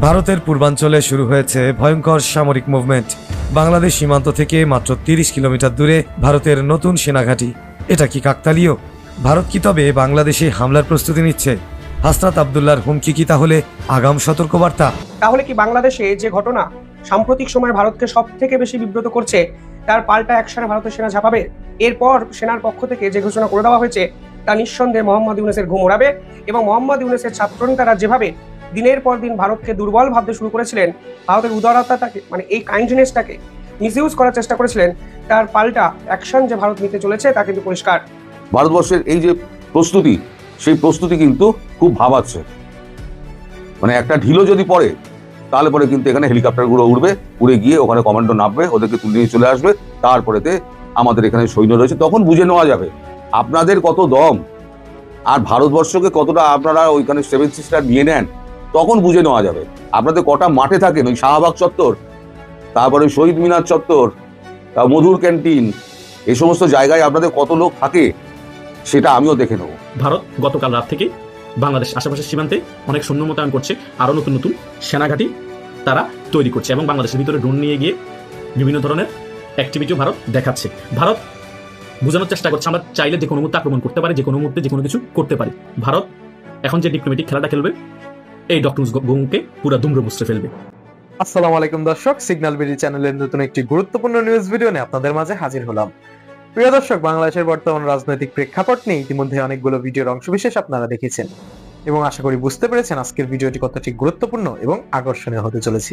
ভারতের পূর্বাঞ্চলে শুরু হয়েছে ভয়ঙ্কর সামরিক মুভমেন্ট। বাংলাদেশ সীমান্ত থেকে মাত্র ৩০ কিলোমিটার দূরে ভারতের নতুন সেনাঘাঁটি। এটা কি কাকতালীয়? ভারত কি তবে বাংলাদেশে হামলার প্রস্তুতি নিচ্ছে? হাসনাত আবদুল্লাহর হুমকি কি তাহলে আগাম সতর্কবার্তা? তাহলে কি বাংলাদেশে যে ঘটনা সাম্প্রতিক সময়ে ভারতকে সব থেকে বেশি বিব্রত করছে, তার পাল্টা অ্যাকশনে ভারতের সেনা ঝাঁপাবে? এরপর সেনার পক্ষ থেকে যে ঘোষণা করে দেওয়া হয়েছে তা নিঃসন্দেহে মোহাম্মদ ইউনূসের ঘুম ওড়াবে। এবং মোহাম্মদ ইউনূসের ছাত্রনেতারা যেভাবে দিনের পর দিন ভারতকে দুর্বল ভাবতে শুরু করেছিলেন, ভারতের উদারতাটাকে এই কাইন্ডনেসটাকে মিসইউজ করার চেষ্টা করেছিলেন, তার পাল্টা অ্যাকশন যে ভারত নিতে চলেছে তা কিন্তু পরিষ্কার। ভারতবর্ষের এই যে প্রস্তুতি, সেই প্রস্তুতি কিন্তু খুব ভাবাচ্ছে। একটা ঢিলো যদি পড়ে, তাহলে পরে কিন্তু এখানে হেলিকপ্টারগুলো উড়বে, উড়ে গিয়ে ওখানে কমান্ডো নামবে, ওদেরকে তুলে নিয়ে চলে আসবে। তারপরেতে আমাদের এখানে সৈন্য রয়েছে, তখন বুঝে নেওয়া যাবে আপনাদের কত দম আর ভারতবর্ষকে কতটা আপনারা ওইখানে 7 সিস্টার নিয়ে নেন। তখন বুঝে নেওয়া যাবে আপনাদের কটা মাঠে থাকেন, ওই শাহবাগ চত্বর, তারপরে শহীদ মিনার চত্বর, মধুর ক্যান্টিন, এই সমস্ত জায়গায় আপনাদের কত লোক থাকে, সেটা আমিও দেখে নেব। ভারত গতকাল রাত থেকে বাংলাদেশ আশেপাশের সীমান্তে অনেক সৈন্য মোতায়েন করছে, আরও নতুন নতুন সেনাঘাঁটি তারা তৈরি করছে এবং বাংলাদেশের ভিতরে ড্রোন নিয়ে গিয়ে বিভিন্ন ধরনের অ্যাক্টিভিটিও ভারত দেখাচ্ছে। ভারত বোঝানোর চেষ্টা করছে আমরা চাইলে যে কোনো মুহূর্তে আক্রমণ করতে পারি, যে কোনো মুহূর্তে যে কোনো কিছু করতে পারি। ভারত এখন যে ডিপ্লোম্যাটিক খেলাটা খেলবে, এই ডক্টর গঙ্গুকে পুরো দুমড়ে মুচড়ে ফেলবে। আসসালামু আলাইকুম দর্শক, সিগন্যাল বিডি চ্যানেলের নতুন একটি গুরুত্বপূর্ণ নিউজ ভিডিও নিয়ে আপনাদের মাঝে হাজির হলাম। প্রিয় দর্শক, বাংলাদেশের বর্তমান রাজনৈতিক প্রেক্ষাপট নিয়ে ইতিমধ্যে অনেকগুলো ভিডিওর অংশবিশেষ আপনারা দেখেছেন এবং আশা করি বুঝতে পেরেছেন আজকের ভিডিওটি কতটি গুরুত্বপূর্ণ এবং আকর্ষণীয় হতে চলেছে।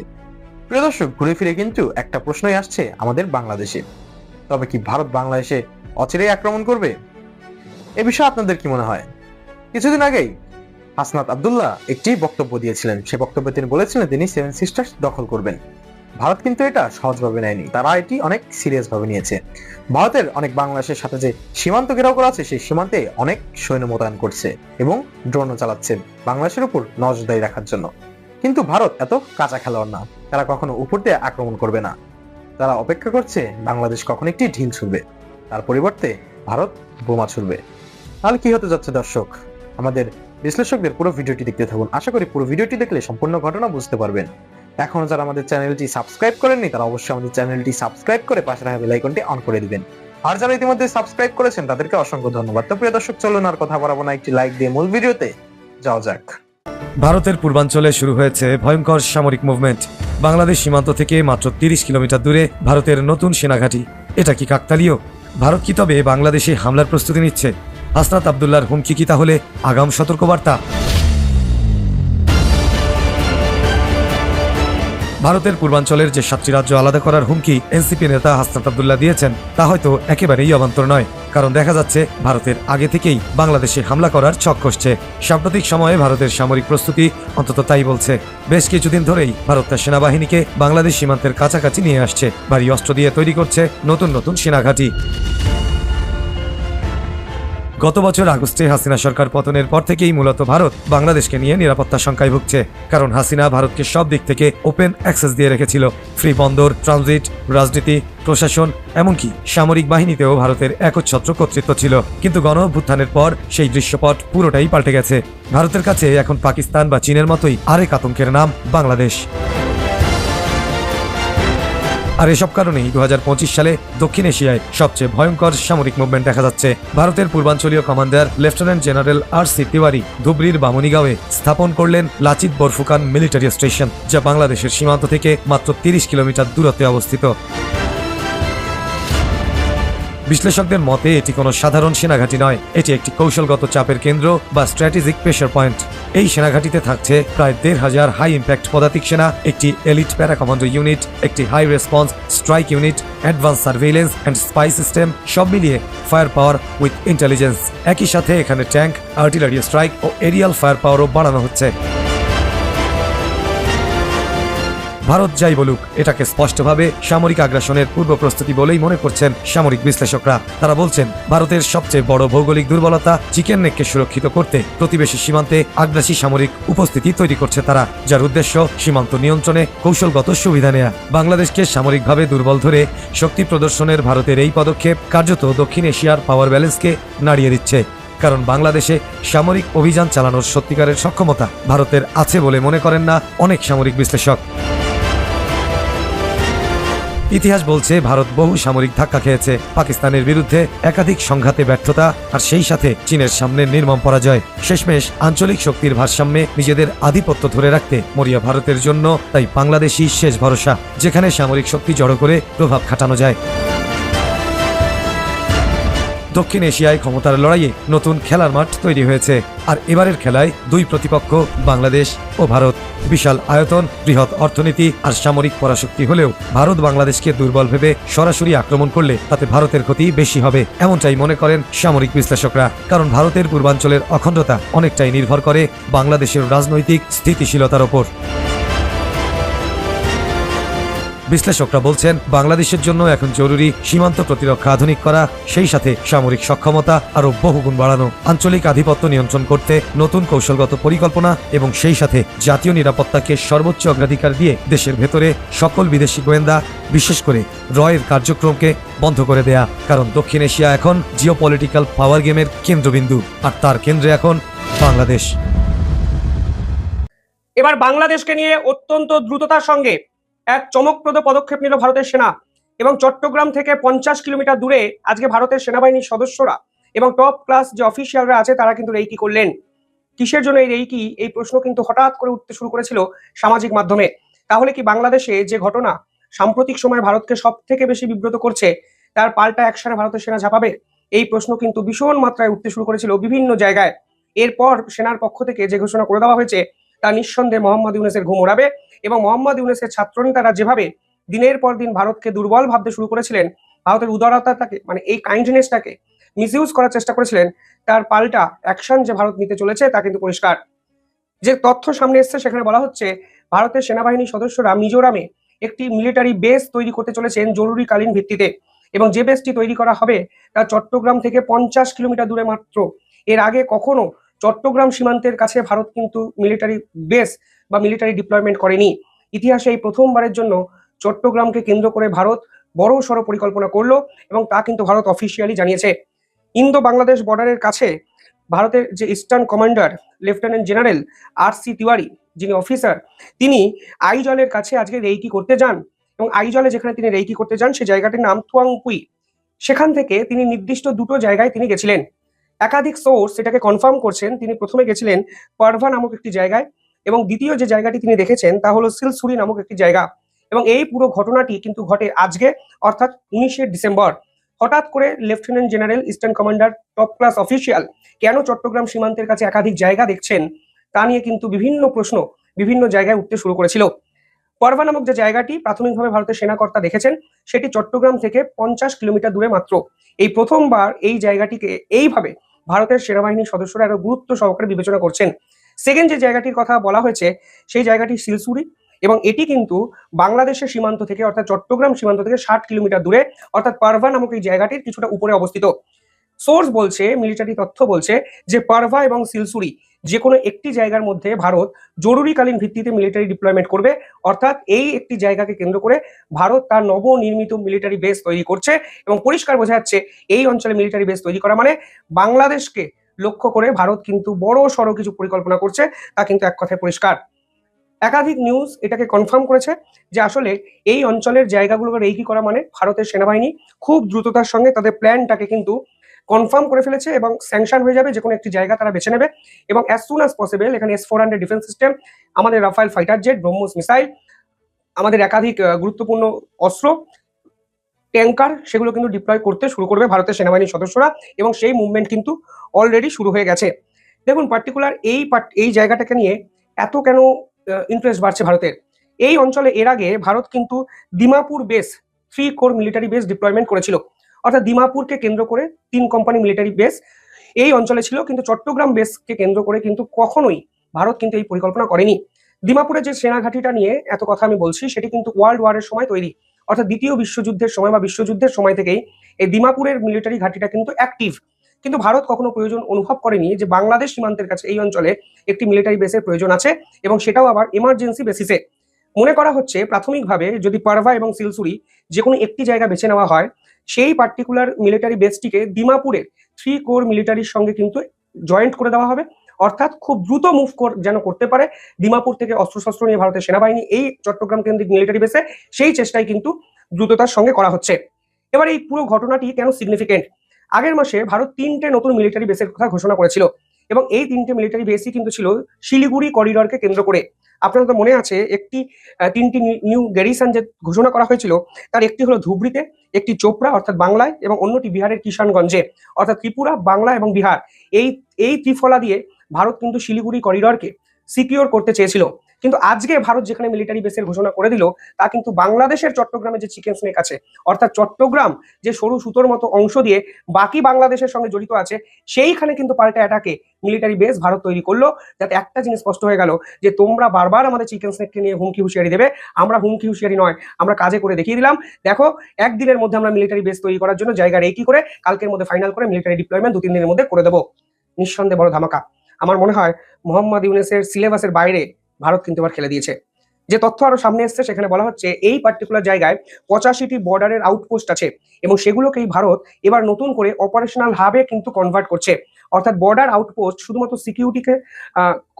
প্রিয় দর্শক, ঘুরে ফিরে কিন্তু একটা প্রশ্নই আসছে আমাদের বাংলাদেশে, তবে কি ভারত বাংলাদেশে অচিরেই আক্রমণ করবে? এ বিষয়ে আপনাদের কি মনে হয়? কিছুদিন আগেই হাসনাত আবদুল্লাহ একটি বক্তব্য দিয়েছিলেন। সে বক্তব্যে তিনি বলেছিলেন তিনি 7 সিস্টার্স দখল করবেন। ভারত কিন্তু এটা সহজভাবে নেয়নি, তারা এটি অনেক সিরিয়াস ভাবে নিয়েছে। ভারতের অনেক বাংলাদেশের সাথে যে সীমান্ত ঘেরাও করা আছে, সেই সীমান্তে অনেক সৈন্য মোতায়েন করছে এবং ড্রোনও চালাচ্ছে বাংলাদেশের উপর নজরদারি রাখার জন্য। কিন্তু ভারত এত কাঁচা খেলোয়াড় না, তারা কখনো উপর দিয়ে আক্রমণ করবে না। তারা অপেক্ষা করছে বাংলাদেশ কখন একটি ঢিল ছুড়বে, তার পরিবর্তে ভারত বোমা ছুড়বে। তাহলে কি হতে যাচ্ছে দর্শক, আমাদের বিশ্লেষকদের পুরো ভিডিওটি দেখতে থাকুন। আশা করি পুরো ভিডিওটি দেখলে সম্পূর্ণ ঘটনা বুঝতে পারবেন। এখনো যারা আমাদের চ্যানেলটি সাবস্ক্রাইব করেননি, তারা অবশ্যই আমাদের চ্যানেলটি সাবস্ক্রাইব করে পাশে থাকা বেল আইকনটি অন করে দিবেন। আর যারা ইতিমধ্যে সাবস্ক্রাইব করেছেন তাদেরকে অসংখ্য ধন্যবাদ। তো প্রিয় দর্শক, চলুন আর কথা বাড়াবো না, একটি লাইক দিয়ে মূল ভিডিওতে যাওয়া যাক। ভারতের পূর্বাঞ্চলে শুরু হয়েছে ভয়ঙ্কর সামরিক মুভমেন্ট। বাংলাদেশ সীমান্ত থেকে মাত্র 30 কিলোমিটার দূরে ভারতের নতুন সেনাঘাঁটি। এটা কি কাকতালীয়? ভারত কি তবে বাংলাদেশে হামলার প্রস্তুতি নিচ্ছে? হাসনাত আবদুল্লাহর হুমকি কি তাহলে আগাম সতর্কবার্তা? ভারতের পূর্বাঞ্চলের যে 7টি রাজ্য আলাদা করার হুমকি এনসিপি নেতা হাসনাত আবদুল্লাহ দিয়েছেন, তা হয়তো একেবারেই অবান্তর নয়। কারণ দেখা যাচ্ছে ভারতের আগে থেকেই বাংলাদেশে হামলা করার ছক কষছে। সাম্প্রতিক সময়ে ভারতের সামরিক প্রস্তুতি অন্তত তাই বলছে। বেশ কিছুদিন ধরেই ভারত তার সেনাবাহিনীকে বাংলাদেশ সীমান্তের কাছাকাছি নিয়ে আসছে, ভারী অস্ত্র দিয়ে তৈরি করছে নতুন নতুন সেনাঘাঁটি। গত বছর আগস্টে হাসিনা সরকার পতনের পর থেকেই মূলত ভারত বাংলাদেশকে নিয়ে নিরাপত্তা শঙ্কায় ভুগছে। কারণ হাসিনা ভারতকে সব দিক থেকে ওপেন অ্যাক্সেস দিয়ে রেখেছিল। ফ্রি বন্দর, ট্রানজিট, রাজনীতি, প্রশাসন, এমনকি সামরিক বাহিনীতেও ভারতের একচ্ছত্র কর্তৃত্ব ছিল। কিন্তু গণ অভ্যুত্থানের পর সেই দৃশ্যপট পুরোটাই পাল্টে গেছে। ভারতের কাছে এখন পাকিস্তান বা চীনের মতোই আরেক আতঙ্কের নাম বাংলাদেশ। আর এসব কারণেই 2025 সালে দক্ষিণ এশিয়ায় সবচেয়ে ভয়ঙ্কর সামরিক মুভমেন্ট দেখা যাচ্ছে। ভারতের পূর্বাঞ্চলীয় commander lieutenant general R C. Tiwari ধুবড়ির বামুনিগাঁওয়ে স্থাপন করলেন লাচিত বরফুকান মিলিটারি স্টেশন, যা বাংলাদেশের সীমান্ত থেকে মাত্র 30 কিলোমিটার দূরত্বে অবস্থিত। বিশ্লেষকদের মতে এটি কোনো সাধারণ সেনাঘাঁটি নয়, এটি একটি কৌশলগত চাপের কেন্দ্র বা স্ট্র্যাটেজিক প্রেসার পয়েন্ট। এই সেনাঘাঁটিতে থাকছে প্রায় 1,500 হাই ইম্প্যাক্ট পদাতিক সেনা, একটি এলিট প্যারা কমান্ডো ইউনিট, একটি high response strike unit, advance surveillance and spy system, সব মিলিয়ে ফায়ার পাওয়ার উইথ ইন্টেলিজেন্স। একই সাথে এখানে ট্যাঙ্ক, আর্টিলারি স্ট্রাইক ও এরিয়াল ফায়ার পাওয়ারও বাড়ানো হচ্ছে। ভারত যাই বলুক, এটাকে স্পষ্টভাবে সামরিক আগ্রাসনের পূর্ব প্রস্তুতি বলেই মনে করছেন সামরিক বিশ্লেষকরা। তারা বলছেন ভারতের সবচেয়ে বড় ভৌগোলিক দুর্বলতা চিকেন নেককে সুরক্ষিত করতে প্রতিবেশী সীমান্তে আগ্রাসী সামরিক উপস্থিতি তৈরি করছে তারা, যার উদ্দেশ্য সীমান্ত নিয়ন্ত্রণে কৌশলগত সুবিধা নেয়া। বাংলাদেশকে সামরিকভাবে দুর্বল ধরে শক্তি প্রদর্শনের ভারতের এই পদক্ষেপ কার্যত দক্ষিণ এশিয়ার পাওয়ার ব্যালেন্সকে নাড়িয়ে দিচ্ছে। কারণ বাংলাদেশে সামরিক অভিযান চালানোর সত্যিকারের সক্ষমতা ভারতের আছে বলে মনে করেন না অনেক সামরিক বিশ্লেষক। ইতিহাস বলছে ভারত বহু সামরিক ধাক্কা খেয়েছে, পাকিস্তানের বিরুদ্ধে একাধিক সংঘাতে ব্যর্থতা, আর সেই সাথে চীনের সামনে নির্মম পরাজয়। শেষমেশ আঞ্চলিক শক্তির ভারসাম্যে নিজেদের আধিপত্য ধরে রাখতে মরিয়া ভারতের জন্য তাই বাংলাদেশই শেষ ভরসা, যেখানে সামরিক শক্তি জড়ো করে প্রভাব খাটানো যায়। দক্ষিণ এশিয়ায় ক্ষমতার লড়াইয়ে নতুন খেলার মাঠ তৈরি হয়েছে, আর এবারের খেলায় দুই প্রতিপক্ষ বাংলাদেশ ও ভারত। বিশাল আয়তন, বৃহৎ অর্থনীতি আর সামরিক পরাশক্তি হলেও ভারত বাংলাদেশকে দুর্বল ভেবে সরাসরি আক্রমণ করলে তাতে ভারতের ক্ষতি বেশি হবে, এমনটাই মনে করেন সামরিক বিশ্লেষকরা। কারণ ভারতের পূর্বাঞ্চলের অখণ্ডতা অনেকটাই নির্ভর করে বাংলাদেশের রাজনৈতিক স্থিতিশীলতার ওপর। বিশ্লেষকরা বলছেন বাংলাদেশের জন্য এখন জরুরি সীমান্ত প্রতিরক্ষা আধুনিক করা, সেই সাথে সামরিক সক্ষমতা আরও বহুগুণ বাড়ানো, আঞ্চলিক আধিপত্য নিয়ন্ত্রণ করতে নতুন কৌশলগত পরিকল্পনা এবং সেই সাথে জাতীয় নিরাপত্তাকে সর্বোচ্চ অগ্রাধিকার দিয়ে দেশের ভেতরে সকল বিদেশি গোয়েন্দা, বিশেষ করে রয়ের কার্যক্রমকে বন্ধ করে দেয়া। কারণ দক্ষিণ এশিয়া এখন জিওপলিটিক্যাল পাওয়ার গেমের কেন্দ্রবিন্দু, আর তার কেন্দ্রে এখন বাংলাদেশ। এবার বাংলাদেশকে নিয়ে অত্যন্ত দ্রুততার সঙ্গে এক চমকপ্রদ পদক্ষেপ নিল ভারতের সেনা, এবং চট্টগ্রাম থেকে 50 কিলোমিটার দূরে আজকে ভারতের সেনাবাহিনীর সদস্যরা এবং টপ ক্লাস যে অফিসিয়ালরা আছে তারা কিন্তু রেইকি করলেন। কিসের জন্য এই রেইকি, এই প্রশ্ন কিন্তু হঠাৎ করে উঠতে শুরু করেছিল সামাজিক মাধ্যমে। তাহলে কি বাংলাদেশে যে ঘটনা সাম্প্রতিক সময় ভারতকে সব থেকে বেশি বিব্রত করছে তার পাল্টা অ্যাকশনে ভারতের সেনা ঝাঁপাবে? এই প্রশ্ন কিন্তু ভীষণ মাত্রায় উঠতে শুরু করেছিল বিভিন্ন জায়গায়। এরপর সেনার পক্ষ থেকে যে ঘোষণা করে দেওয়া হয়েছে তা নিঃসন্দেহে মোহাম্মদ ইউনূসের ঘুম ওড়াবে, এবং মোহাম্মদ ইউনূসের ছাত্রনেতারা যেভাবে দিনের পর দিন ভারতকে দুর্বল ভাবতে শুরু করেছিলেন, ভারতের উদারতাটাকে মানে এই কাইন্ডনেসটাকে মিসইউজ করার চেষ্টা করেছিলেন, তার পাল্টা অ্যাকশন যে ভারত নিতে চলেছে তা কিন্তু পরিষ্কার। যে তথ্য সামনে এসছে সেখানে বলা হচ্ছে ভারতের সেনাবাহিনীর সদস্যরা মিজোরামে একটি মিলিটারি বেস তৈরি করতে চলেছেন জরুরিকালীন ভিত্তিতে, এবং যে বেসটি তৈরি করা হবে তা চট্টগ্রাম থেকে 50 কিলোমিটার দূরে মাত্র। এর আগে কখনো চট্টগ্রাম সীমান্তের কাছে ভারত কিন্তু মিলিটারি বেস বা মিলিটারি ডিপ্লয়মেন্ট করেনি। ইতিহাসে এই প্রথমবারের জন্য চট্টগ্রামকে কেন্দ্র করে ভারত বড় সড়ো পরিকল্পনা করলো, এবং তা কিন্তু ভারত অফিসিয়ালি জানিয়েছে। ইন্দো বাংলাদেশ বর্ডারের কাছে ভারতের যে eastern commander lieutenant general R C. Tiwari, যিনি অফিসার, তিনি আইজলের কাছে আজকে রেইকি করতে যান, এবং আইজলে যেখানে তিনি রেইকি করতে যান সেই জায়গাটির নাম থুয়াংপুই। সেখান থেকে তিনি নির্দিষ্ট দুটো জায়গায় তিনি গেছিলেন। একাধিক সোর্স এটাকে কনফার্ম করছেন। তিনি প্রথমে গেছিলেন পারভা নামক একটি জায়গায়, এবং দ্বিতীয় যে জায়গাটি তিনি দেখেছেন তা হলো সিলসুরি নামক একটি জায়গা। এবং এই পুরো ঘটনাটি কিন্তু ঘটে আজকে, অর্থাৎ 19শে ডিসেম্বর। হঠাৎ করে lieutenant general eastern commander top class official কেন চট্টগ্রাম সীমান্তের কাছে একাধিক জায়গা দেখছেন তা নিয়ে কিন্তু বিভিন্ন প্রশ্ন বিভিন্ন জায়গায় উঠতে শুরু করেছিল। পারভা নামক যে জায়গাটি প্রাথমিকভাবে ভারতের সেনাকর্তা দেখেছেন সেটি চট্টগ্রাম থেকে 50 কিলোমিটার দূরে মাত্র। এই প্রথমবার এই জায়গাটিকে এইভাবে ভারতের সেনাবাহিনীর সদস্যরা আরো গুরুত্ব সহকারে বিবেচনা করছেন। সেকেন্ড যে জায়গাটির কথা বলা হয়েছে সেই জায়গাটি সিলসুরি, এবং এটি কিন্তু বাংলাদেশের সীমান্ত থেকে অর্থাৎ চট্টগ্রাম সীমান্ত থেকে 60 কিলোমিটার দূরে, অর্থাৎ পারভা নামক এই জায়গাটির কিছুটা উপরে অবস্থিত। সোর্স বলছে, মিলিটারি তথ্য বলছে যে পারভা এবং সিলসুরি যে কোনো একটি জায়গার মধ্যে ভারত জরুরিকালীন ভিত্তিতে মিলিটারি ডিপ্লয়মেন্ট করবে, অর্থাৎ এই একটি জায়গাকে কেন্দ্র করে ভারত তার নবনির্মিত মিলিটারি বেস তৈরি করছে, এবং পরিষ্কার বোঝা যাচ্ছে এই অঞ্চলে মিলিটারি বেস তৈরি করা মানে বাংলাদেশকে লক্ষ্য করে ভারত কিন্তু বড় সড়ো কিছু পরিকল্পনা করছে, তা কিন্তু এক কথায় পরিষ্কার। একাধিক নিউজ এটাকে কনফার্ম করেছে যে আসলে এই অঞ্চলের জায়গাগুলোকে রেইকি করা মানে ভারতের সেনাবাহিনী খুব দ্রুততার সঙ্গে তাদের প্ল্যানটাকে কিন্তু কনফার্ম করে ফেলেছে, এবং স্যাংশন হয়ে যাবে, যে কোনো একটি জায়গা তারা বেছে নেবে, এবং অ্যাজ সুন অ্যাজ পসিবল এখানে S-400 ডিফেন্স সিস্টেম, আমাদের Rafael fighter jet, BrahMos missile, আমাদের একাধিক গুরুত্বপূর্ণ অস্ত্র, ট্যাঙ্কার, সেগুলো কিন্তু ডিপ্লয় করতে শুরু করবে ভারতের সেনাবাহিনীর সদস্যরা, এবং সেই মুভমেন্ট কিন্তু অলরেডি শুরু হয়ে গেছে। দেখুন পার্টিকুলার এই জায়গাটাকে নিয়ে এত কেন ইন্টারেস্ট বাড়ছে ভারতের। এই অঞ্চলে এর আগে ভারত কিন্তু Dimapur base 3 core military base deployment করেছিল, অর্থাৎ দিমাপুরকে কেন্দ্র করে 3 কোম্পানি মিলিটারি বেস এই অঞ্চলে ছিল, কিন্তু চট্টগ্রাম বেসকে কেন্দ্র করে কিন্তু কখনোই ভারত কিন্তু এই পরিকল্পনা করেনি। দিমাপুরের যে সেনা ঘাঁটিটা নিয়ে এত কথা আমি বলছি সেটি কিন্তু ওয়ার্ল্ড ওয়ারের সময় তৈরি, অর্থাৎ দ্বিতীয় বিশ্বযুদ্ধের সময় বা বিশ্বযুদ্ধের সময় থেকেই এই দিমাপুরের মিলিটারি ঘাঁটিটা কিন্তু অ্যাক্টিভ। কিন্তু ভারত কখনো প্রয়োজন অনুভব করেনি যে বাংলাদেশ সীমান্তের কাছে এই অঞ্চলে একটি মিলিটারি বেসের প্রয়োজন আছে, এবং সেটাও আবার এমার্জেন্সি বেসিসে। মনে করা হচ্ছে প্রাথমিকভাবে যদি পারভা এবং সিলসুরি যে কোনো একটি জায়গা বেছে নেওয়া হয়, সেই পার্টিকুলার মিলিটারি বেসটিকে দিমাপুরের 3 কোর মিলিটারির সঙ্গে কিন্তু জয়েন্ট করে দেওয়া হবে, অর্থাৎ খুব দ্রুত মুভ যেন করতে পারে দিমাপুর থেকে অস্ত্রশস্ত্র নিয়ে ভারতের সেনাবাহিনী এই চট্টগ্রাম কেন্দ্রিক মিলিটারি বেসে, সেই চেষ্টাই কিন্তু দ্রুততার সঙ্গে করা হচ্ছে। এবার এই পুরো ঘটনাটি কেন সিগনিফিকেন্ট? আগের মাসে ভারত 3টে নতুন মিলিটারি বেসের কথা ঘোষণা করেছিল এবং এই 3টে মিলিটারি বেসই কিন্তু ছিল শিলিগুড়ি করিডরকে কেন্দ্র করে। আপনাদের তো মনে আছে একটি 3টি নিউ গ্যারিসন যে ঘোষণা করা হয়েছিল, তার একটি হলো ধুবড়িতে, একটি চোপড়া অর্থাৎ বাংলায় এবং অন্যটি বিহারের কিষানগঞ্জে, অর্থাৎ ত্রিপুরা, বাংলা এবং বিহার। এই ত্রিফলা দিয়ে ভারত কিন্তু শিলিগুড়ি করিডরকে সিকিউর করতে চেয়েছিল। কিন্তু আজকে ভারত যেখানে মিলিটারি বেসের ঘোষণা করে দিল, তা কিন্তু বাংলাদেশের চট্টগ্রামে যে চিকেন স্নেক আছে, অর্থাৎ চট্টগ্রাম যে সরু সুতোর মতো অংশ দিয়ে বাকি বাংলাদেশের সঙ্গে জড়িত আছে, সেইখানে কিন্তু পাল্টা অ্যাটাকে মিলিটারি বেস ভারত তৈরি করলো, যাতে একটা জিনিস স্পষ্ট হয়ে গেল যে তোমরা বারবার আমাদের চিকেন স্নেককে নিয়ে হুমকি হুঁশিয়ারি দেবে, আমরা হুমকি হুঁশিয়ারি নয়, আমরা কাজে করে দেখিয়ে দিলাম। দেখো, একদিনের মধ্যে আমরা মিলিটারি বেস তৈরি করার জন্য জায়গা রেকি করে কালকের মধ্যে ফাইনাল করে মিলিটারি ডিপ্লয়মেন্ট 2-3 দিনের মধ্যে করে দেবো। নিঃসন্দেহে বড় ধামাকা। আমার মনে হয় মোহাম্মদ ইউনূসের সিলেবাসের বাইরে ভারত কিন্তু এবার খেলে দিয়েছে। যে তথ্য আরো সামনে এসছে সেখানে বলা হচ্ছে এই পার্টিকুলার জায়গায় 85টি বর্ডারের আউটপোস্ট আছে এবং সেগুলোকেই ভারত এবার নতুন করে অপারেশনাল হাবে কিন্তু কনভার্ট করছে। অর্থাৎ বর্ডার আউটপোস্ট শুধুমাত্র সিকিউরিটিকে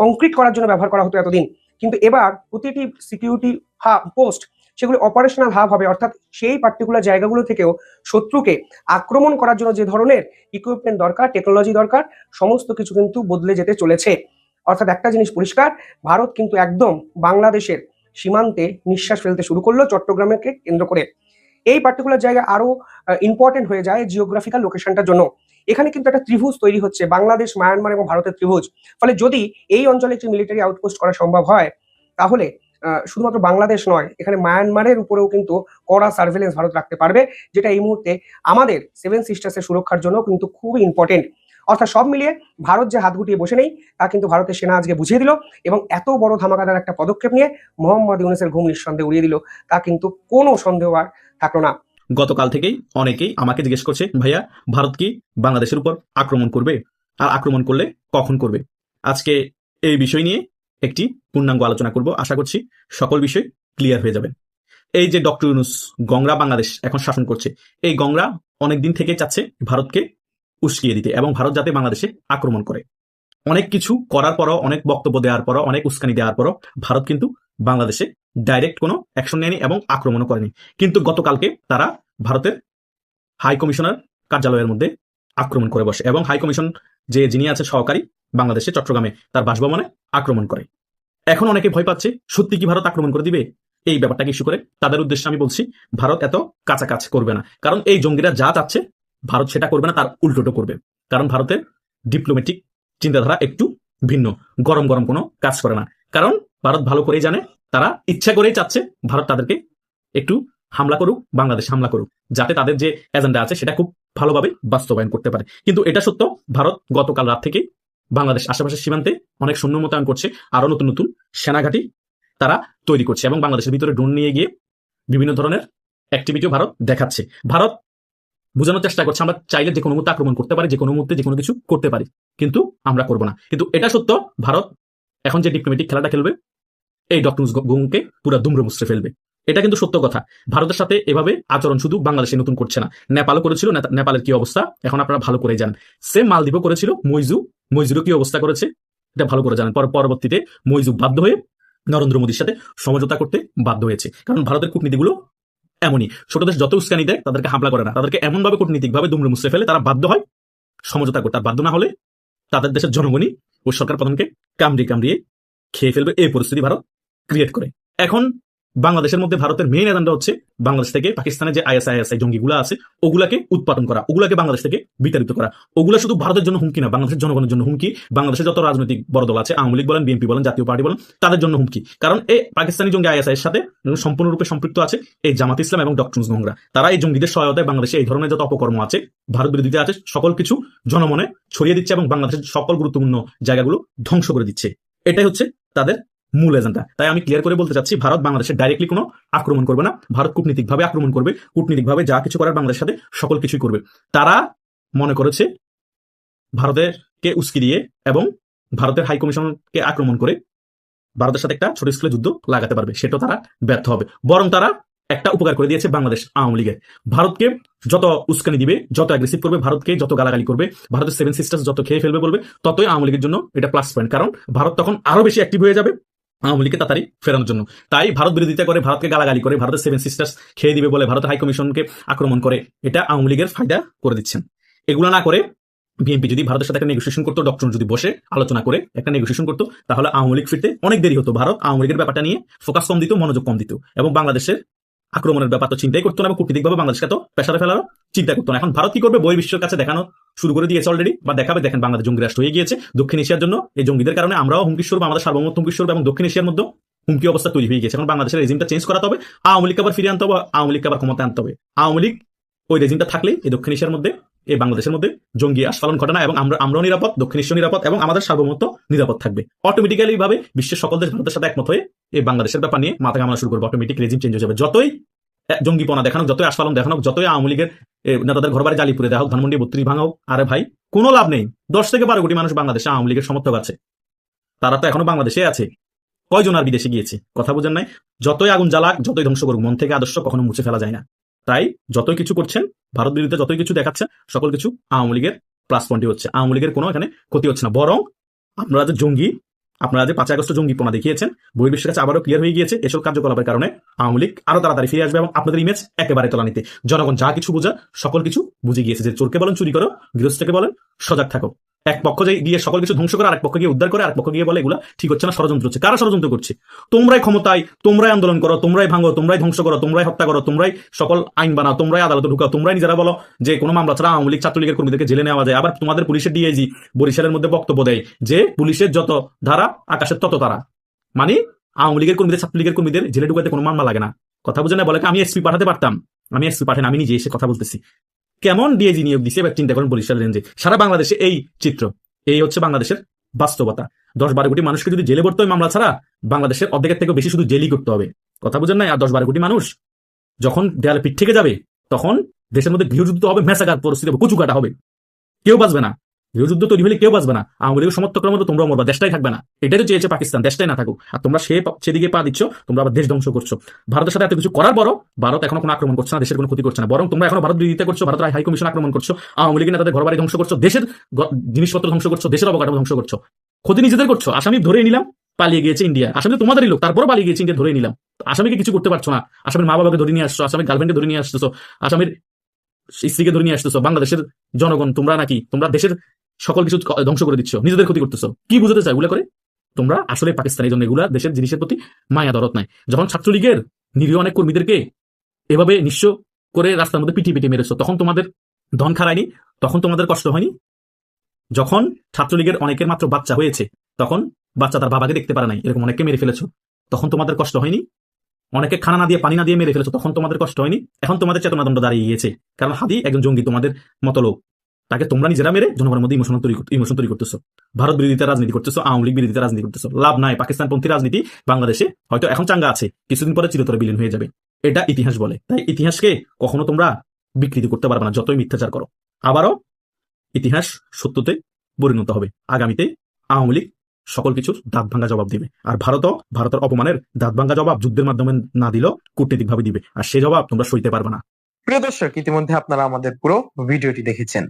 কংক্রিট করার জন্য ব্যবহার করা হতো এতদিন, কিন্তু এবার প্রতিটি সিকিউরিটি পোস্ট সেগুলি অপারেশনাল হাব হবে, অর্থাৎ সেই পার্টিকুলার জায়গাগুলো থেকেও শত্রুকে আক্রমণ করার জন্য যে ধরনের ইকুইপমেন্ট দরকার, টেকনোলজি দরকার, সমস্ত কিছু কিন্তু বদলে যেতে চলেছে। অর্থাৎ একটা জিনিস পরিষ্কার, ভারত কিন্তু একদম বাংলাদেশের সীমান্তে নিঃশ্বাস ফেলতে শুরু করলো চট্টগ্রামকে কেন্দ্র করে। এই পার্টিকুলার জায়গা আরো ইম্পর্টেন্ট হয়ে যায় জিওগ্রাফিক্যাল লোকেশনটার জন্য। এখানে কিন্তু একটা ত্রিভুজ তৈরি হচ্ছে, বাংলাদেশ, মায়ানমার এবং ভারতের ত্রিভুজ। ফলে যদি এই অঞ্চলে একটি মিলিটারি আউটপোস্ট করা সম্ভব হয়, তাহলে শুধুমাত্র বাংলাদেশ নয়, এখানে মায়ানমারের উপরেও কিন্তু কড়া সার্ভেলেন্স ভারত রাখতে পারবে, যেটা এই মুহূর্তে আমাদের 7 সিস্টার্সের সুরক্ষার জন্য কিন্তু খুবই ইম্পর্টেন্ট। অর্থাৎ সব মিলিয়ে ভারত যে হাত গুটিয়ে বসে নেই, তা কিন্তু ভারতের সেনা আজকে বুঝিয়ে দিল এবং এত বড় ধামাকাদার একটা পদক্ষেপ নিয়ে মোহাম্মদ ইউনূসের ঘুম নিঃসন্দেহে উড়িয়ে দিল, তা কিন্তু কোনো সন্দেহ আর থাকলো না। গতকাল থেকেই অনেকেই আমাকে জিজ্ঞেস করছে, ভাইয়া ভারত কি বাংলাদেশের উপর আক্রমণ করবে, আর আক্রমণ করলে কখন করবে? আজকে এই বিষয় নিয়ে একটি পূর্ণাঙ্গ আলোচনা করব। আশা করছি সকল বিষয় ক্লিয়ার হয়ে যাবে। এই যে ডক্টর ইউনূস গংরা বাংলাদেশ এখন শাসন করছে, এই গংরা অনেকদিন থেকে চাচ্ছে ভারতকে উস্কিয়ে দিতে এবং ভারত যাতে বাংলাদেশে আক্রমণ করে। অনেক কিছু করার পরও, অনেক বক্তব্য দেওয়ার পরও, অনেক উস্কানি দেওয়ার পরও ভারত কিন্তু বাংলাদেশে ডাইরেক্ট কোনো অ্যাকশন নেয়নি এবং আক্রমণও করেনি। কিন্তু গতকালকে তারা ভারতের হাই কমিশনার কার্যালয়ের মধ্যে আক্রমণ করে বসে এবং হাই কমিশন যিনি আছে সহকারী বাংলাদেশে চট্টগ্রামে, তার বাসভবনে আক্রমণ করে। এখন অনেকে ভয় পাচ্ছে সত্যি কি ভারত আক্রমণ করে দিবে, এই ব্যাপারটাকে ইস্যু করে। তাদের উদ্দেশ্যে আমি বলছি, ভারত এত কাছাকাছি করবে না, কারণ এই জঙ্গিরা যা চাচ্ছে ভারত সেটা করবে না, তার উল্টোটো করবে। কারণ ভারতের ডিপ্লোম্যাটিক চিন্তাধারা একটু ভিন্ন, গরম গরম কোনো কাজ করে না। কারণ ভারত ভালো করেই জানে, তারা ইচ্ছা করেই চাচ্ছে ভারত তাদেরকে একটু হামলা করুক, বাংলাদেশ হামলা করুক, যাতে তাদের যে এজেন্ডা আছে সেটা খুব ভালোভাবে বাস্তবায়ন করতে পারে। কিন্তু এটা সত্য, ভারত গতকাল রাত থেকে বাংলাদেশ আশেপাশের সীমান্তে অনেক সৈন্য মোতায়েন করছে, আরো নতুন নতুন সেনাঘাঁটি তারা তৈরি করছে এবং বাংলাদেশের ভিতরে ড্রোন নিয়ে গিয়ে বিভিন্ন ধরনের অ্যাক্টিভিটিও ভারত দেখাচ্ছে। ভারত বোঝানোর চেষ্টা করছে আমরা চাইলে যে কোনো মুহূর্তে আক্রমণ করতে পারি, যে কোনো মুহূর্তে যে কোনো কিছু করতে পারি, কিন্তু আমরা করবো না। কিন্তু এটা সত্য, ভারত এখন যে ডিপ্লোম্যাটিক খেলাটা খেলবে, এই ডক্টর ইউনূসকে পুরো দুমড়ে মুচড়ে ফেলবে। এটা কিন্তু সত্য কথা। ভারতের সাথে এভাবে আচরণ শুধু বাংলাদেশে নতুন করছে না, নেপালও করেছিল। নেপালের কি অবস্থা এখন আপনারা ভালো করে জানেন। সেম মালদ্বীপও করেছিল, মইজুরও কি অবস্থা করেছে এটা ভালো করে জানেন। পরবর্তীতে মইজু বাধ্য হয়ে নরেন্দ্র মোদীর সাথে সমঝোতা করতে বাধ্য হয়েছে, কারণ ভারতের কূটনীতিগুলো এমনই। ছোট দেশ যত উস্কানি দেয় তাদেরকে হামলা করে না, তাদেরকে এমনভাবে কূটনীতিকভাবে দুমড়ে মুচড়ে ফেলে, তারা বাধ্য হয় সমঝোতা করতে। আর বাধ্য না হলে তাদের দেশের জনগণই ও সরকার প্রধানকে কামড়িয়ে খেয়ে ফেলবে। এই পরিস্থিতি ভারত ক্রিয়েট করে। এখন বাংলাদেশের মধ্যে ভারতের মেইন এজেন্ডা হচ্ছে বাংলাদেশ থেকে পাকিস্তানের যে আইএসআই জঙ্গিগুলো আছে ওগুলাকে উৎপাদন করা, ওগুলাকে বাংলাদেশ থেকে বিতাড়িত করা। ওগুলা শুধু ভারতের জন্য হুমকি না, বাংলাদেশের জনগণের জন্য হুমকি। বাংলাদেশের যত রাজনৈতিক বড় দল আছে, আওয়ামী লীগ বলেন, বিএনপি বলেন, জাতীয় পার্টি বলেন, তাদের জন্য হুমকি। কারণ এই পাকিস্তানি জঙ্গি আইএসআই এর সাথে সম্পূর্ণরূপে সম্পৃক্ত আছে এই জামাত ইসলাম এবং ডক্টর ইউনূস গংরা। তারা এই জঙ্গিদের সহায়তায় বাংলাদেশে এই ধরনের যত অপকর্ম আছে, ভারত বিরোধীতে আছে, সকল কিছু জনমনে ছড়িয়ে দিচ্ছে এবং বাংলাদেশের সকল গুরুত্বপূর্ণ জায়গাগুলো ধ্বংস করে দিচ্ছে। এটাই হচ্ছে তাদের মূল এজেন্ডা। তাই আমি ক্লিয়ার করে বলতে চাচ্ছি, ভারত বাংলাদেশে ডাইরেক্টলি কোনো আক্রমণ করবে না, ভারত কূটনীতিকভাবে আক্রমণ করবে। কূটনীতিকভাবে যা কিছু করার বাংলাদেশের সাথে সকল কিছুই করবে। তারা মনে করেছে ভারতেরকে উস্কি দিয়ে এবং ভারতের হাই কমিশনকে আক্রমণ করে ভারতের সাথে একটা ছোট স্কেলে যুদ্ধ লাগাতে পারবে, সেটাও তারা ব্যর্থ হবে। বরং তারা একটা উপকার করে দিয়েছে বাংলাদেশ আওয়ামী লীগের। ভারতকে যত উস্কানি দিবে, যত অ্যাগ্রেসিভ করবে, ভারতকে যত গালাগালি করবে, ভারতের 7 সিস্টার্স যত খেয়ে ফেলবে বলবে, ততই আওয়ামী লীগের জন্য এটা প্লাস পয়েন্ট। কারণ ভারত তখন আরো বেশি অ্যাক্টিভ হয়ে যাবে আওয়ামী লীগকে তাড়াতাড়ি ফেরানোর জন্য। তাই ভারত বিরোধিতা করে, ভারতকে গালাগালি করে, ভারতের 7 সিস্টার্স খেয়ে দিবে বলে ভারতের হাই কমিশনকে আক্রমণ করে, এটা আওয়ামী লীগের ফায়দা করে দিচ্ছেন। এগুলো না করে বিএনপি যদি ভারতের সাথে একটা নেগোসিয়েশন করতো, ডক্টর যদি বসে আলোচনা করে একটা নেগোসিয়েশন করতো, তাহলে আওয়ামী লীগ ফিরতে অনেক দেরি হতো। ভারত আওয়ামী লীগের ব্যাপারটা নিয়ে ফোকাস কম দিত, মনোযোগ কম দিত, এবং বাংলাদেশের আক্রমণের ব্যাপার তো চিন্তাই করতো না, এবং কূটনীতিকভাবে বাংলাদেশকে তো প্রেসারে ফেলারও চিন্তা করতো না। এখন ভারত কি করবে, বহির্বিশ্বের কাছে দেখানো শুরু করে দিয়েছে অলরেডি, বা দেখাবে। দেখেন বাংলাদেশ জঙ্গি রাষ্ট্র হয়ে গিয়েছে। দক্ষিণ এশিয়ার জন্য এই জঙ্গিদের কারণে আমরাও হুমকি স্বরূপ, আমাদের সার্বভৌমত্ব হুমকি স্বরূপ, এবং দক্ষিণ এশিয়ার মধ্যে হুমকি অবস্থা তৈরি হয়ে গেছে। এখন বাংলাদেশের রেজিমটা চেঞ্জ করাতে হবে, আওয়ামী লীগকে আবার ফিরিয়ে আনতে হবে, আওয়ামী লীগকে আবার ক্ষমতা আনতে হবে। আওয়ামী লীগ ওই রেজিমটা থাকলেই এই দক্ষিণ এশিয়ার মধ্যে, এই বাংলাদেশের মধ্যে জঙ্গি আস্ফালন ঘটে না, এবং আমরাও নিরাপদ, দক্ষিণ এশিয়া নিরাপদ, এবং আমাদের সার্বভৌমত্ব নিরাপদ থাকবে। অটোমেটিক্যালি ভাবে বিশ্বের সকল দেশ ভারতের সাথে একমত হয়ে এই বাংলাদেশের ব্যাপার নিয়ে মাথা ঘামানো শুরু করবে। অটোমেটিক রেজিম চেঞ্জ হয়ে যাবে। যতই জঙ্গিপনা দেখানো, যতই আস্ফালন দেখানো, যতই আওয়ামী লীগের নেতাদের ঘর বাড়ি জ্বালিপুরে দেখা হোক, ধানমন্ডি 32 ভাঙা হোক, আরে ভাই কোনো লাভ নেই। 10 থেকে 12 কোটি মানুষ বাংলাদেশে আওয়ামী লীগের সমর্থক আছে, তারা তো এখনো বাংলাদেশে আছে। কয়জন আর বিদেশে গিয়েছে, কথা বোঝেন নাই? যতই আগুন জ্বালাক, যতই ধ্বংস করুক, মন থেকে আদর্শ কখনো মুছে ফেলা যায় না। তাই যতই কিছু করছেন, ভারত বিরুদ্ধে যতই কিছু দেখাচ্ছে, সকল কিছু আওয়ামী লীগের প্লাস পয়েন্টই হচ্ছে। আওয়ামী লীগের কোনো এখানে ক্ষতি হচ্ছে না, বরং আপনারা যে জঙ্গি, আপনারা যে 5 আগস্ট জঙ্গিপনা দেখিয়েছেন, বহির্বিশ্বের কাছে আবারও ক্লিয়ার হয়ে গিয়েছে। এসব কার্যকলাপের কারণে আওয়ামী লীগ আরো তাড়াতাড়ি ফিরে আসবে, এবং আপনাদের ইমেজ একেবারে তলানিতে। জনগণ যা কিছু বোঝা, সকল কিছু বুঝে গিয়েছে, যে চোরকে বলেন চুরি করো, গৃহস্থকে বলেন সজাগ থাকো। এক পক্ষ গিয়ে সকল কিছু ধ্বংস করে, আরেক পক্ষ গিয়ে উদ্ধার করে, আরেক পক্ষ গিয়ে বলে এগুলা ঠিক হচ্ছে না, ষড়যন্ত্র হচ্ছে। কারা ষড়যন্ত্র করছে? তোমরাই ক্ষমতায়, তোমরাই আন্দোলন করো, তোমরাই ভাঙো, তোমরাই ধ্বংস করো, তোমরাই হত্যা করো, তোমরাই সকল আইন বানাও, তোমরাই আদালতে ঢুকাও, তোমরাই নিজেরা বলো যে কোনো মামলা ছাড়া আওয়ামী লীগ ছাত্রলীগের কর্মীদেরকে জেলে নেওয়া যায়। আবার তোমাদের পুলিশের ডিআইজি বরিশালের মধ্যে বক্তব্য দেয় যে পুলিশের যত ধারা, আকাশের তত তারা। মানে আওয়ামী লীগের কর্মীদের, ছাত্রলীগের কর্মীদের জেলে ঢুকাতে কোনো মামলা লাগে না। কথা বুঝে না? বলে আমি এসপি পাঠাতে পারতাম, আমি এসপি পাঠান, আমি নিজে এসে কথা বলতেছি। কেমন ডিআইজি নিয়োগ দিছে এবার চিন্তা করেন বরিশাল রেঞ্জে। সারা বাংলাদেশে এই চিত্র, এই হচ্ছে বাংলাদেশের বাস্তবতা। 10-12 কোটি মানুষকে যদি জেলে পড়তে হয় মামলা ছাড়া, বাংলাদেশের অর্ধেকের থেকে বেশি শুধু জেলই করতে হবে। কথা বুঝেন না? আর 10-12 কোটি মানুষ যখন দেয়ালে পিঠ থেকে যাবে, তখন দেশের মধ্যে গৃহযুদ্ধ হবে, ম্যাসাকার পরিস্থিতি হবে, কচু কাটা হবে, কেউ বাঁচবে না। গৃহযুদ্ধ তৈরি হলে কেউ বাঁচবে না। আওয়ামী লীগের সমর্থকরা মতো তোমরা মরবা, দেশটাই থাকবে না। এটাই তো চেয়েছে পাকিস্তান, দেশটাই না থাকুক। আর তোমরা সেদিকে পা দিচ্ছ, তোমরা আবার দেশ ধ্বংস করছো। ভারতের সাথে এত কিছু করার পরও ভারত এখনো কোনো আক্রমণ করছে না, দেশের কোনো ক্ষতি করছে না, বরং তোমরা এখনো ভারত বিরোধিতা করছো, ভারতের হাই কমিশন আক্রমণ করছো, আওয়ামী লীগের নেতাদের ঘর বাড়ি ধ্বংস করছো, দেশের জিনিসপত্র ধ্বংস করছো, দেশের অবকাঠামো ধ্বংস করছো। ক্ষতি নিজেদের করছো। আসামি ধরে নিলাম, পালিয়ে গিয়েছে ইন্ডিয়া। আসামি তোমাদেরই লোক, তারপরও পালিয়ে গিয়েছে ইন্ডিয়া, ধরে নিলাম। আসামিকে কিছু করতে পারছো না। আসামির মা বাবাকে ধরে নিয়ে আসছো, আসামির গার্লফ্রেন্ডকে ধরে নিয়ে আসতেছো, আসামির স্ত্রীকে ধরে নিয়ে আসতেছো। বাংলাদেশের জনগণ তোমরা নাকি তোমরা দেশের সকল কিছু ধ্বংস করে দিচ্ছ, নিজেদের ক্ষতি করতেছো। কি বুঝতে চাই এগুলো করে? তোমরা আসলে পাকিস্তানি জন্য এগুলা দেশের জিনিসের প্রতি মায়া দরদ নাই। যখন ছাত্রলীগের নিরীহ অনেক কর্মীদেরকে এভাবে নিঃস্ব করে রাস্তার মধ্যে পিটিয়ে মেরেছো, তখন তোমাদের ধন খারায়নি, তখন তোমাদের কষ্ট হয়নি? যখন ছাত্রলীগের অনেকের মাত্র বাচ্চা হয়েছে, তখন বাচ্চা তার বাবাকে দেখতে পারে নাই, এরকম অনেককে মেরে ফেলেছো, তখন তোমাদের কষ্ট হয়নি? অনেকে খানা না দিয়ে, পানি না দিয়ে মেরে ফেলেছো, তখন তোমাদের কষ্ট হয়নি? এখন তোমাদের চেতনাদণ্ড দাঁড়িয়ে গিয়েছে, কারণ হাদি একজন জঙ্গি, তোমাদের মতো লোক। তাকে তোমরা নিজেরা মেরে জনগণের মধ্যে ইমোশন তৈরি করতেছো। ভারত বিরোধিতা রাজনীতি করতেছো, আওয়ামী লীগ বিরোধিতা রাজনীতি করতেছো। লাভ নাই। পাকিস্তানপন্থী রাজনীতি বাংলাদেশে হয়তো এখন চাঙ্গা আছে, কিছুদিন পরে চিরতরে বিলীন হয়ে যাবে। এটা ইতিহাস বলে। তাই ইতিহাসকে কখনো তোমরা বিকৃতি করতে পারবে না, যতই মিথ্যাচার করো। আবারও ইতিহাস সত্যতে পরিণত হবে। আগামীতে আওয়ামী লীগ সকল কিছুর দাঁত ভাঙ্গা জবাব দিবে। আর ভারতের অপমানের দাঁত ভাঙ্গা জবাব যুদ্ধের মাধ্যমে না দিলেও কূটনৈতিক ভাবে দিবে। আর সে জবাব তোমরা সইতে পারবে না। প্রিয় দর্শক, ইতিমধ্যে আপনারা আমাদের পুরো ভিডিওটি দেখেছেন।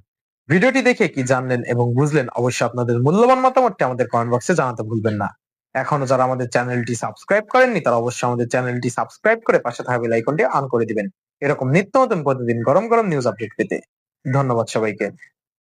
ভিডিওটি দেখে কি জানলেন এবং বুঝলেন, অবশ্যই আপনাদের মূল্যবান মতামতটি আমাদের কমেন্ট বক্সে জানাতে ভুলবেন না। এখনো যারা আমাদের চ্যানেলটি সাবস্ক্রাইব করেননি, তারা অবশ্যই আমাদের চ্যানেলটি সাবস্ক্রাইব করে পাশে থাকা বেল আইকনটি অন করে দিবেন, এরকম নিত্য নতুন প্রতিদিন গরম গরম নিউজ আপডেট পেতে। ধন্যবাদ সবাইকে।